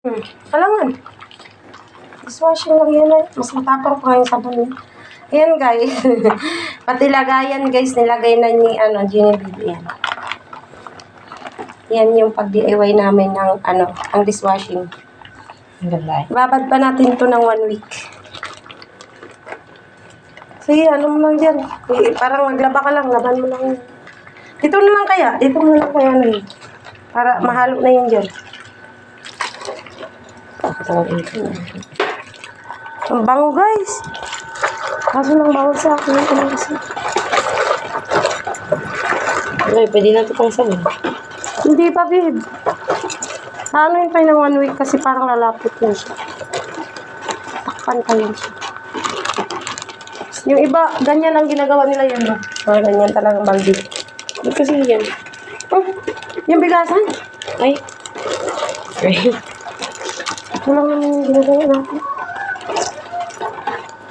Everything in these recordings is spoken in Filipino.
Alangan. Dishwashing lang yan ay. Mas matapang pa yung sabon niya. Ayan guys. Pati lagayan guys. Nilagay na ni Genevieve. Ayan. Yan yung pag-DIY namin ng ang dishwashing. Babad pa natin to ng 1 week. Sige, mo lang dyan. Parang maglaba ka lang. Laban mo lang. Dito na lang kaya. Dito na lang kaya na yun. Para mahalo na yun dyan. Ang bango guys. Kaso nang bawal sa akin. Ay, pwede na ito pang sabon. Hindi pa, babe. Ano yun pa ng 1 week kasi parang lalapot yun siya. Takpan pa yun siya. Yung iba, ganyan ang ginagawa nila yun. Ganyan talagang balde. Ba't kasi yan? Yung bigasan. Ay. Ito lang naman yung ginagawa natin.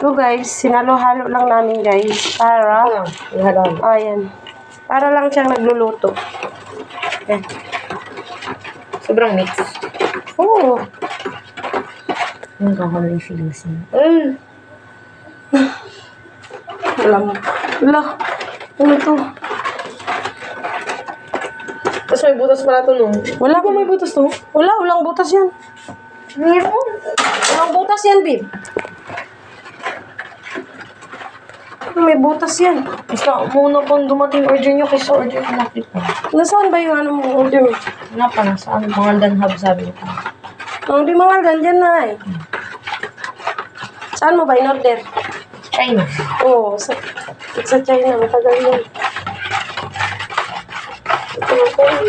Ito guys, sinalo-halo lang namin guys. Para, ayan. Para lang siyang nagluluto. Ayan. Sobrang mix. Oo. Ang kakalo yung feelings niya. Wala. Ano to? Tapos may butas pala ito, no? Wala ba may butas to? Wala, walang butas yan. Meron. Walang butas yan, babe. May butas yan. Basta muna pang dumating order nyo kaysa order ko nakit pa. Nasaan ba yung mong order? Nga pa, nasaan? Mga danhab sabi ko. Hindi mga ganyan na eh. Saan mo ba in-order? China. Oo, sa China. Matagal yan.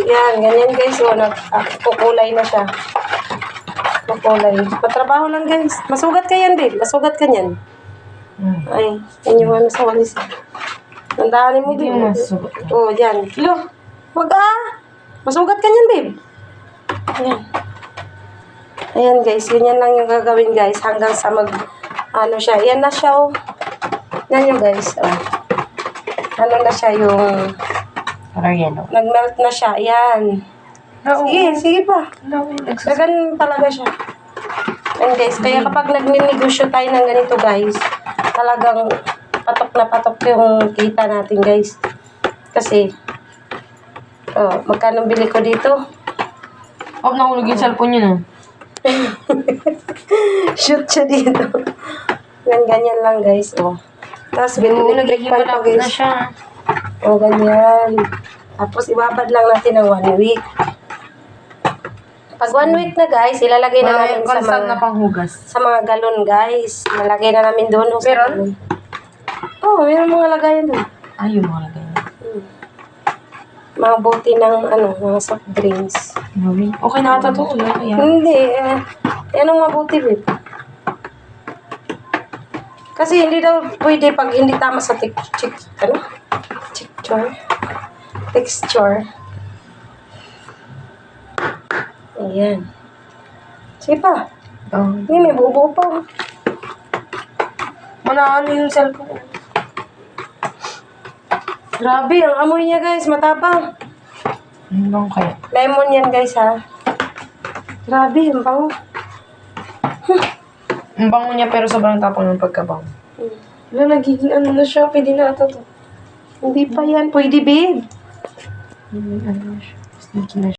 Yan, ganyan guys. Kukulay na siya. Kukulay. Patrabaho lang guys. Masugat ka yan, babe. Masugat ka yan. Ay, yan yung sa walis. Tandaan mo, babe. Hindi masugat. Oo, yan. Wag masugat ka yan, babe. Ayan. Ayan guys, ganyan lang yung gagawin guys. Hanggang sa siya. Yan na siya, oh. Yan yung guys, oh. Na siya yung Parang yellow. nag-melt na siya. Yan. Sige pa. Dagan talaga siya. And guys, kaya kapag nagninegosyo tayo ng ganito guys, talagang patok na patok yung kita natin guys. Kasi, magkano bili ko dito? Nahulog yung cellphone yun, Shoot siya dito. Ganyan lang guys, Tapos, binibig pa guys. na siya. Ganyan. Tapos, ibabad lang natin ng 1 week. Pag 1 week na guys, ilalagay na namin na panghugas. sa mga galon guys. Malagay na namin doon. Meron? Meron mga lagayan doon. Yung mga lagay. Mga bote ng mga soft drinks. Okay na ata ito. Hindi. Yan ang mabuti, babe. Kasi hindi daw pwede pag hindi tama sa texture. Ayan. Sige pa. Hindi, may buo pa. Manaan yung cellphone. Grabe, ang amoy niya guys, matapang. Ano kaya? Lemon yan guys ha. Grabe, ang bango. Ang bango niya pero sobrang tapang ng pagkabango. Nagiging na siya, pwede na ito. Hindi pa yan, pwede babe. Ano siya? Sneaky na siya.